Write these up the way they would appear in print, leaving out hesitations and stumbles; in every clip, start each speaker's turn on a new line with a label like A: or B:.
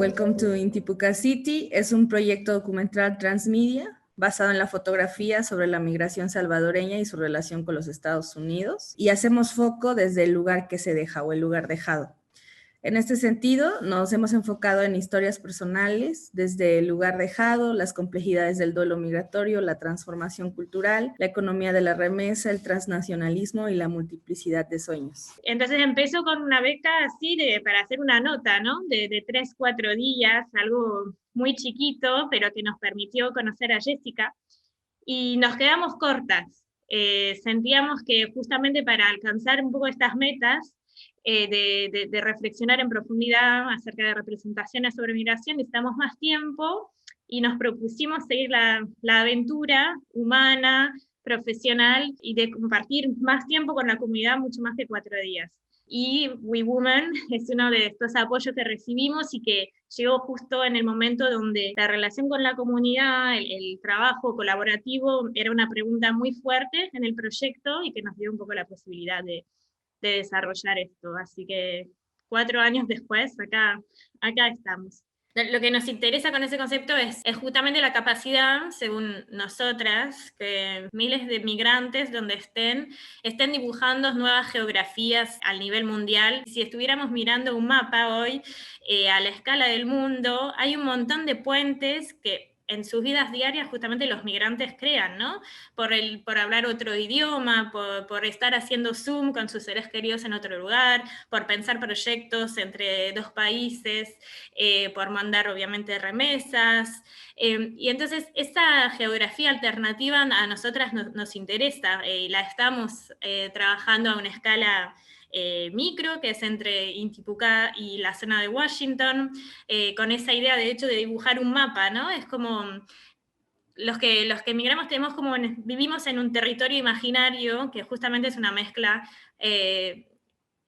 A: Welcome to Intipucá City es un proyecto documental transmedia basado en la fotografía sobre la migración salvadoreña y su relación con los Estados Unidos, y hacemos foco desde el lugar que se deja o el lugar dejado. En este sentido, nos hemos enfocado en historias personales, desde el lugar dejado, las complejidades del duelo migratorio, la transformación cultural, la economía de la remesa, el transnacionalismo y la multiplicidad de sueños.
B: Entonces empezó con una beca así para hacer una nota, ¿no? De 3, 4 días, algo muy chiquito, pero que nos permitió conocer a Jessica. Y nos quedamos cortas. Sentíamos que justamente para alcanzar un poco estas metas, de reflexionar en profundidad acerca de representaciones sobre migración, necesitamos más tiempo y nos propusimos seguir la aventura humana, profesional y de compartir más tiempo con la comunidad, mucho más que 4 días. Y We Women es uno de estos apoyos que recibimos y que llegó justo en el momento donde la relación con la comunidad, el trabajo colaborativo era una pregunta muy fuerte en el proyecto y que nos dio un poco la posibilidad de desarrollar esto. Así que 4 años después, acá estamos. Lo que nos interesa con ese concepto es justamente la capacidad, según nosotras, que miles de migrantes donde estén dibujando nuevas geografías al nivel mundial. Si estuviéramos mirando un mapa hoy, a la escala del mundo, hay un montón de puentes que en sus vidas diarias justamente los migrantes crean, ¿no? Por hablar otro idioma, por estar haciendo Zoom con sus seres queridos en otro lugar, por pensar proyectos entre 2 países, por mandar obviamente remesas. Y entonces esa geografía alternativa a nosotras nos interesa, la estamos trabajando a una escala micro, que es entre Intipucá y la zona de Washington, con esa idea de hecho de dibujar un mapa, ¿no? Es como los que emigramos vivimos en un territorio imaginario que justamente es una mezcla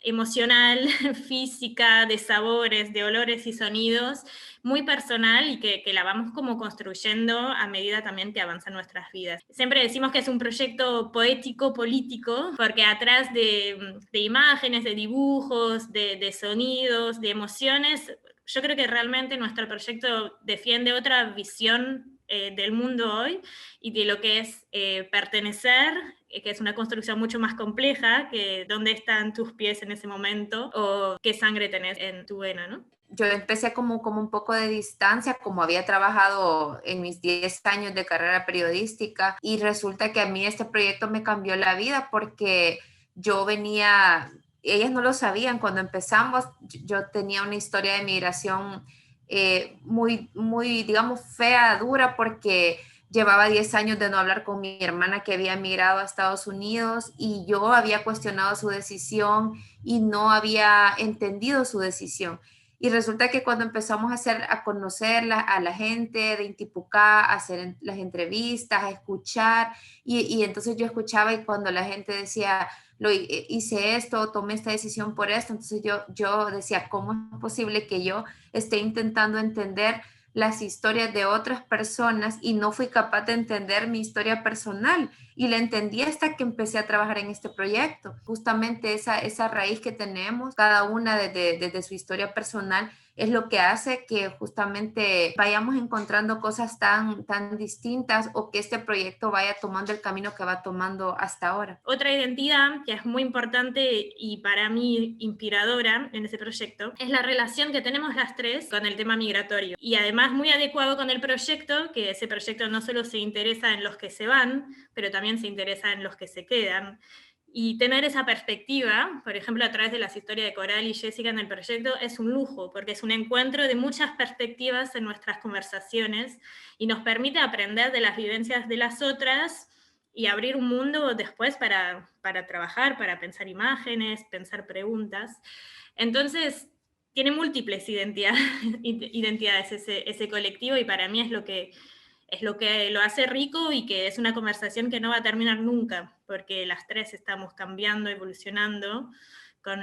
B: emocional, física, de sabores, de olores y sonidos, muy personal y que la vamos como construyendo a medida también que avanzan nuestras vidas. Siempre decimos que es un proyecto poético, político, porque atrás de imágenes, de dibujos, de sonidos, de emociones, yo creo que realmente nuestro proyecto defiende otra visión del mundo hoy y de lo que es pertenecer, que es una construcción mucho más compleja que dónde están tus pies en ese momento o qué sangre tenés en tu vena, ¿no?
C: Yo empecé como un poco de distancia, como había trabajado en mis 10 años de carrera periodística, y resulta que a mí este proyecto me cambió la vida porque yo venía, ellas no lo sabían, cuando empezamos yo tenía una historia de migración muy, digamos, fea, dura, porque llevaba 10 años de no hablar con mi hermana que había migrado a Estados Unidos y yo había cuestionado su decisión y no había entendido su decisión. Y resulta que cuando empezamos a conocer a la gente de Intipucá, a hacer las entrevistas, a escuchar, y entonces yo escuchaba y cuando la gente decía, hice esto, tomé esta decisión por esto, entonces yo decía, ¿cómo es posible que yo esté intentando entender las historias de otras personas y no fui capaz de entender mi historia personal? Y la entendí hasta que empecé a trabajar en este proyecto. Justamente esa raíz que tenemos, cada una desde su historia personal, es lo que hace que justamente vayamos encontrando cosas tan distintas, o que este proyecto vaya tomando el camino que va tomando hasta ahora.
B: Otra identidad que es muy importante y para mí inspiradora en ese proyecto es la relación que tenemos las tres con el tema migratorio. Y además muy adecuado con el proyecto, que ese proyecto no solo se interesa en los que se van, pero también se interesa en los que se quedan. Y tener esa perspectiva, por ejemplo, a través de las historias de Coral y Jessica en el proyecto, es un lujo, porque es un encuentro de muchas perspectivas en nuestras conversaciones y nos permite aprender de las vivencias de las otras y abrir un mundo después para trabajar, para pensar imágenes, pensar preguntas. Entonces, tiene múltiples identidades ese colectivo, y para mí es lo que lo hace rico y que es una conversación que no va a terminar nunca, porque las tres estamos cambiando, evolucionando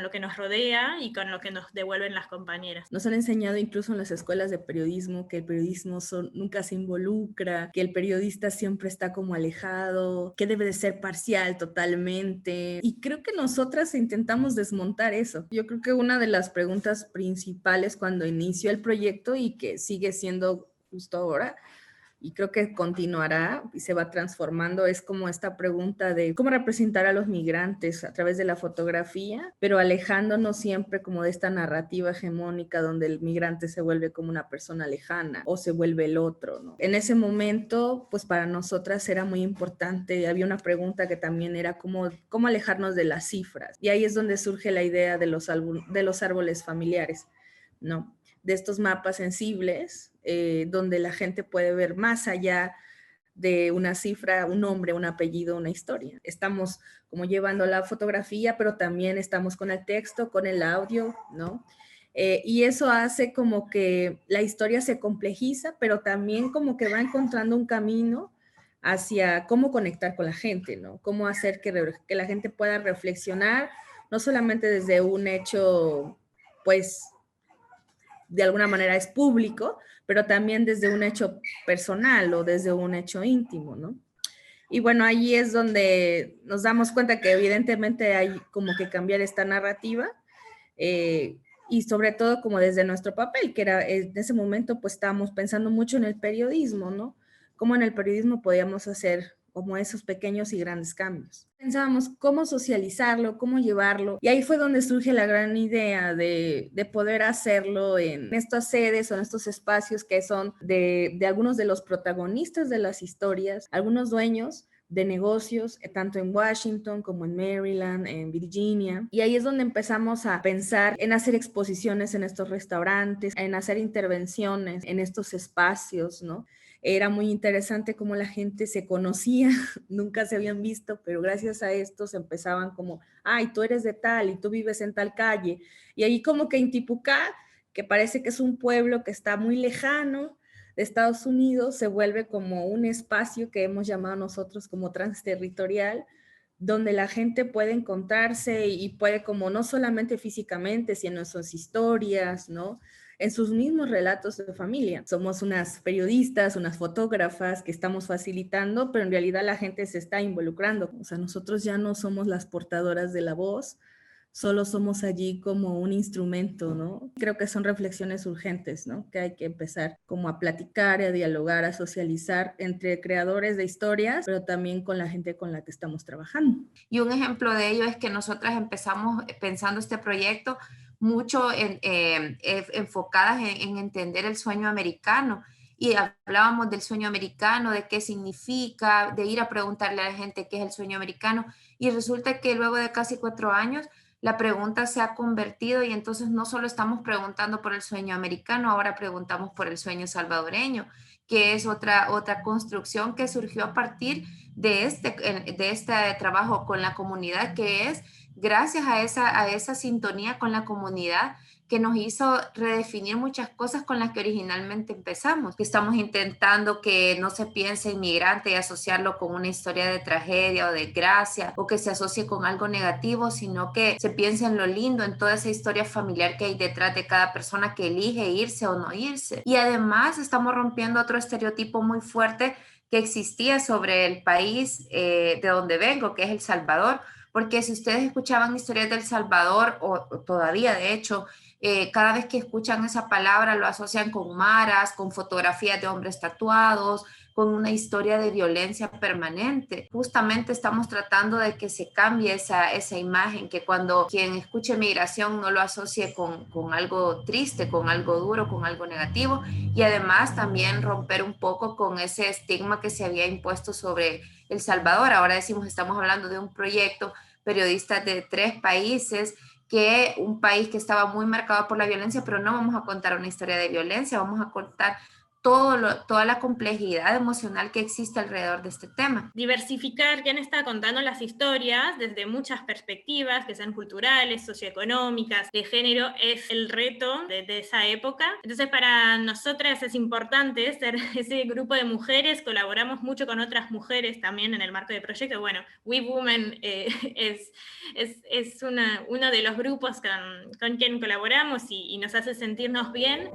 B: lo que nos rodea y con lo que nos devuelven las compañeras.
A: Nos han enseñado incluso en las escuelas de periodismo que el periodismo nunca se involucra, que el periodista siempre está como alejado, que debe de ser parcial totalmente. Y creo que nosotras intentamos desmontar eso. Yo creo que una de las preguntas principales cuando inició el proyecto y que sigue siendo justo ahora, y creo que continuará y se va transformando, es como esta pregunta de cómo representar a los migrantes a través de la fotografía, pero alejándonos siempre como de esta narrativa hegemónica donde el migrante se vuelve como una persona lejana o se vuelve el otro, ¿no? En ese momento, pues para nosotras era muy importante, había una pregunta que también era cómo alejarnos de las cifras, y ahí es donde surge la idea de los árboles familiares, ¿no? De estos mapas sensibles, donde la gente puede ver más allá de una cifra, un nombre, un apellido, una historia. Estamos como llevando la fotografía, pero también estamos con el texto, con el audio, ¿no? Y eso hace como que la historia se complejiza, pero también como que va encontrando un camino hacia cómo conectar con la gente, ¿no? Cómo hacer que la gente pueda reflexionar, no solamente desde un hecho, pues, de alguna manera es público, pero también desde un hecho personal o desde un hecho íntimo, ¿no? Y bueno, ahí es donde nos damos cuenta que evidentemente hay como que cambiar esta narrativa, y sobre todo como desde nuestro papel, que era en ese momento pues estábamos pensando mucho en el periodismo, ¿no? Cómo en el periodismo podíamos hacer como esos pequeños y grandes cambios. Pensábamos cómo socializarlo, cómo llevarlo, y ahí fue donde surge la gran idea de poder hacerlo en estas sedes o en estos espacios que son de algunos de los protagonistas de las historias, algunos dueños de negocios, tanto en Washington como en Maryland, en Virginia. Y ahí es donde empezamos a pensar en hacer exposiciones en estos restaurantes, en hacer intervenciones en estos espacios, ¿no? Era muy interesante cómo la gente se conocía, nunca se habían visto, pero gracias a esto se empezaban como, ay, tú eres de tal y tú vives en tal calle. Y ahí como que Intipucá, que parece que es un pueblo que está muy lejano de Estados Unidos, se vuelve como un espacio que hemos llamado nosotros como transterritorial, donde la gente puede encontrarse y puede como no solamente físicamente, sino en sus historias, ¿no? En sus mismos relatos de familia. Somos unas periodistas, unas fotógrafas que estamos facilitando, pero en realidad la gente se está involucrando. O sea, nosotros ya no somos las portadoras de la voz, solo somos allí como un instrumento, ¿no? Creo que son reflexiones urgentes, ¿no? Que hay que empezar como a platicar, a dialogar, a socializar entre creadores de historias, pero también con la gente con la que estamos trabajando.
C: Y un ejemplo de ello es que nosotras empezamos pensando este proyecto mucho enfocadas en entender el sueño americano. Y hablábamos del sueño americano, de qué significa, de ir a preguntarle a la gente qué es el sueño americano. Y resulta que luego de casi 4 años, la pregunta se ha convertido y entonces no solo estamos preguntando por el sueño americano, ahora preguntamos por el sueño salvadoreño, que es otra construcción que surgió a partir de este trabajo con la comunidad, que es gracias a esa sintonía con la comunidad que nos hizo redefinir muchas cosas con las que originalmente empezamos. Estamos intentando que no se piense en migrante y asociarlo con una historia de tragedia o de desgracia o que se asocie con algo negativo, sino que se piense en lo lindo, en toda esa historia familiar que hay detrás de cada persona que elige irse o no irse. Y además estamos rompiendo otro estereotipo muy fuerte que existía sobre el país de donde vengo, que es El Salvador, porque si ustedes escuchaban historias del Salvador, o todavía de hecho, cada vez que escuchan esa palabra lo asocian con maras, con fotografías de hombres tatuados, con una historia de violencia permanente. Justamente estamos tratando de que se cambie esa imagen, que cuando quien escuche migración no lo asocie con algo triste, con algo duro, con algo negativo, y además también romper un poco con ese estigma que se había impuesto sobre El Salvador. Ahora decimos, estamos hablando de un proyecto, periodistas de 3 países, que un país que estaba muy marcado por la violencia, pero no vamos a contar una historia de violencia, vamos a contar toda la complejidad emocional que existe alrededor de este tema.
B: Diversificar, quien está contando las historias desde muchas perspectivas, que sean culturales, socioeconómicas, de género, es el reto de esa época. Entonces para nosotras es importante ser ese grupo de mujeres, colaboramos mucho con otras mujeres también en el marco del proyecto. Bueno, We Women es uno de los grupos con quien colaboramos y nos hace sentirnos bien.